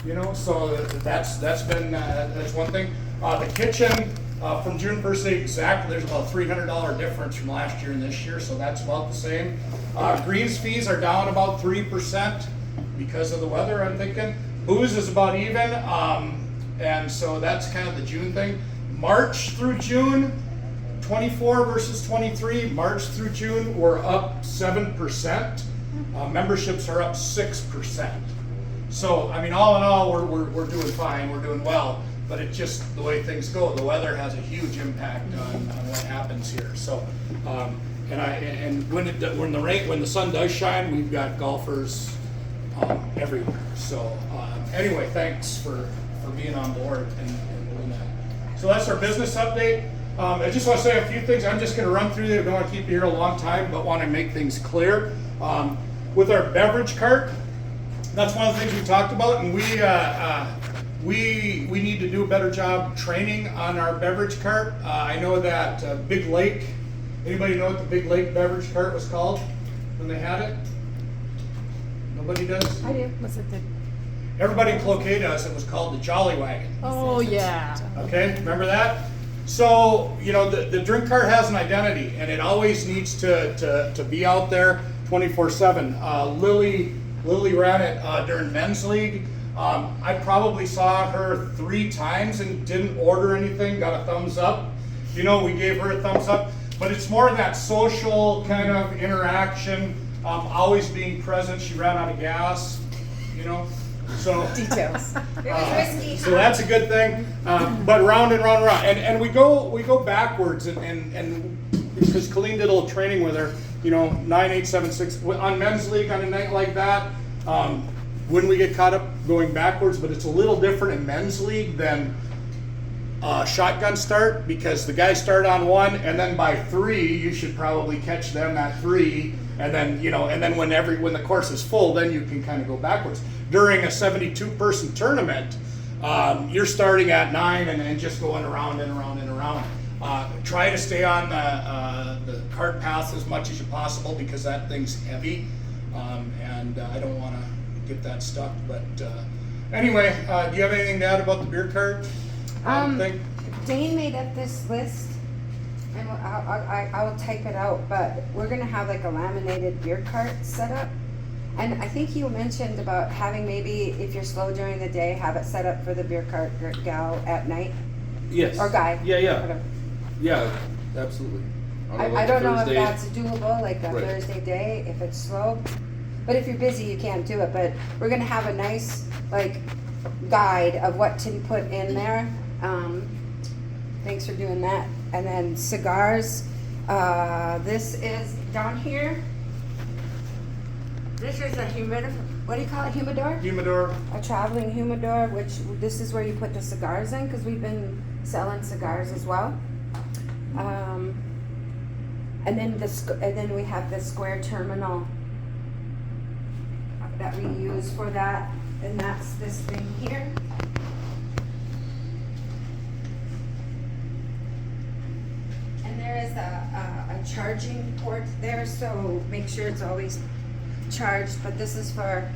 You know, so that's been that's one thing. The kitchen from June 1st to exactly, there's about $300 difference from last year and this year, so that's about the same. Greens fees are down about 3% because of the weather, I'm thinking. Booze is about even, and so that's kind of the June thing. March through June, 24 versus 23. March through June, we're up 7%. Memberships are up 6%. So, I mean, all in all, we're doing fine, we're doing well, but it's just the way things go. The weather has a huge impact on what happens here. So, and when the sun does shine, we've got golfers everywhere. So, anyway, thanks for being on board and doing that. So that's our business update. I just want to say a few things. I'm just going to run through them. I don't want to keep you here a long time, but want to make things clear. With our beverage cart, that's one of the things we talked about, and we need to do a better job training on our beverage cart. I know that Big Lake. Anybody know what the Big Lake beverage cart was called when they had it? Nobody does? I do. Was it the? Everybody in Cloquet does. It was called the Jolly Wagon. Oh yeah. Okay, remember that? So, you know, the drink cart has an identity, and it always needs to be out there 24/7. Lily ran it during men's league. I probably saw her 3 times and didn't order anything, got a thumbs up. You know, we gave her a thumbs up, but it's more of that social kind of interaction, always being present. She ran out of gas, you know. So Details. It was risky. so that's a good thing. But round and round and round, and we go backwards, and because Colleen did a little training with her, you know, 9, 8, 7, 6 on men's league on a night like that. When we get caught up going backwards, but it's a little different in men's league than shotgun start, because the guys start on 1, and then by 3 you should probably catch them at 3, and then when the course is full, then you can kind of go backwards. During a 72-person tournament, you're starting at 9 and just going around and around and around. Try to stay on the cart path as much as you possible, because that thing's heavy, and I don't want to get that stuck. But anyway, do you have anything to add about the beer cart thing? Dane made up this list, and I will type it out, but we're gonna have like a laminated beer cart set up. And I think you mentioned about having, maybe if you're slow during the day, have it set up for the beer cart gal at night, Yes. or guy. Yeah. Whatever. Yeah, absolutely. I don't know if Thursday. that's doable, like a Right. Thursday day, if it's slow. But if you're busy, you can't do it. But we're gonna have a nice, like, guide of what to put in there. Thanks for doing that. And then cigars, this is down here. This is a what do you call it, humidor? Humidor. A traveling humidor, which this is where you put the cigars in, because we've been selling cigars as well. And then we have the square terminal that we use for that, and that's this thing here. And there is a charging port there, so make sure it's always charged. But this is for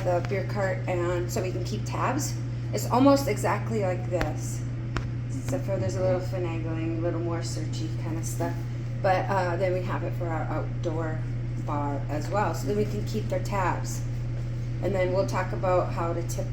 the beer cart, and so we can keep tabs. It's almost exactly like this, except for there's a little finagling, a little more searchy kind of stuff. But then we have it for our outdoor bar as well, so then we can keep their tabs. And then we'll talk about how to tip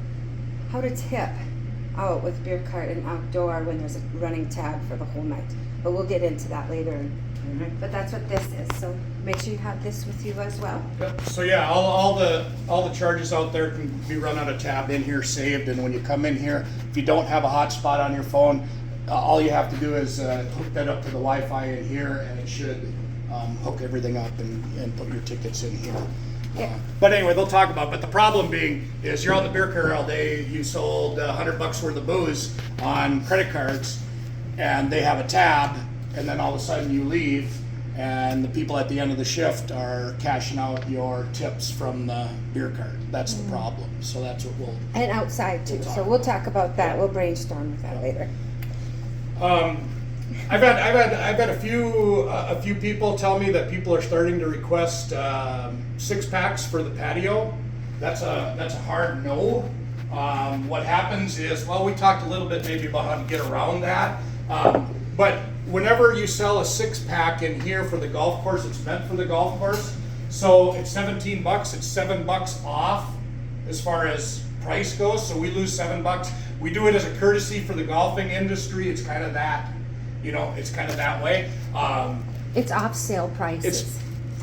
out with beer cart and outdoor when there's a running tab for the whole night. But we'll get into that later. Mm-hmm. But that's what this is. So make sure you have this with you as well. Yep. So yeah, all the charges out there can be run on a tab in here, saved. And when you come in here, if you don't have a hotspot on your phone, all you have to do is hook that up to the Wi-Fi in here, and it should hook everything up and put your tickets in here. Yeah. But anyway, they'll talk about it. But the problem being is you're on the beer cart all day, you sold $100 worth of booze on credit cards, and they have a tab, and then all of a sudden you leave, and the people at the end of the shift are cashing out your tips from the beer cart. That's the problem. So that's what we'll... And outside too. We'll talk So we'll talk about that. We'll brainstorm with that later. I've had a few people tell me that people are starting to request 6-packs for the patio. That's a hard no. What happens is, well, we talked a little bit maybe about how to get around that. But whenever you sell a 6-pack in here for the golf course, it's meant for the golf course. So it's 17 bucks, it's $7 off as far as price goes. So we lose $7. We do it as a courtesy for the golfing industry. It's kind of that, it's kind of that way. It's off sale prices. It's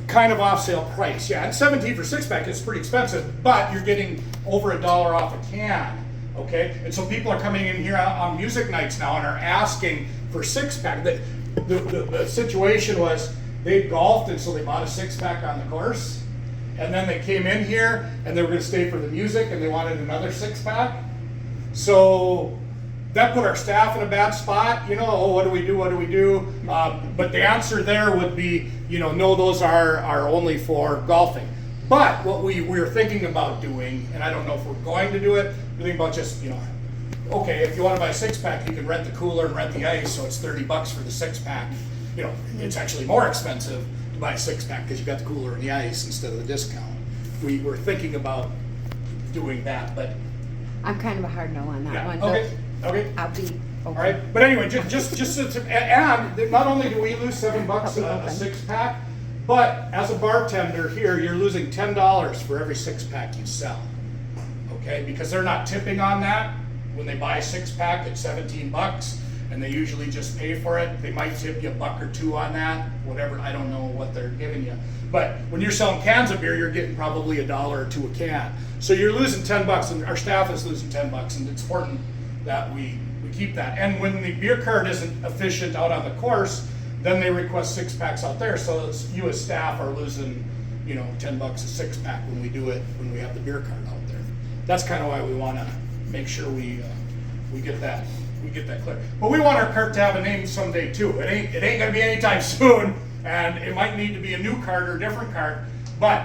kind of off sale price, yeah. And 17 for 6-pack is pretty expensive, but you're getting over $1 off a can, okay? And so people are coming in here on music nights now and are asking for 6-pack. The situation was they golfed, and so they bought a 6-pack on the course, and then they came in here and they were going to stay for the music and they wanted another 6-pack. So that put our staff in a bad spot, oh, what do we do, but the answer there would be, no, those are only for golfing. But what we were thinking about doing, and I don't know if we're going to do it, we're thinking about just, okay, if you want to buy a 6-pack, you can rent the cooler and rent the ice, so it's $30 for the 6-pack. It's actually more expensive to buy a 6-pack because you got the cooler and the ice instead of the discount. We were thinking about doing that, but I'm kind of a hard no on that yeah, one. okay. Okay. I'll be open. All right. But anyway, just and not only do we lose $7 a 6-pack, but as a bartender here, you're losing $10 for every 6-pack you sell. Okay, because they're not tipping on that. When they buy a 6-pack, it's $17, and they usually just pay for it. They might tip you $1 or $2 on that, whatever. I don't know what they're giving you. But when you're selling cans of beer, you're getting probably $1 or $2 a can. So you're losing $10, and our staff is losing $10, and it's important that we keep that. And when the beer cart isn't efficient out on the course, then they request 6-packs out there. So you as staff are losing, $10 a 6-pack when we do it, when we have the beer cart out there. That's kind of why we want to make sure we get that clear. But we want our cart to have a name someday too. It ain't gonna be anytime soon, and it might need to be a new cart or a different cart. But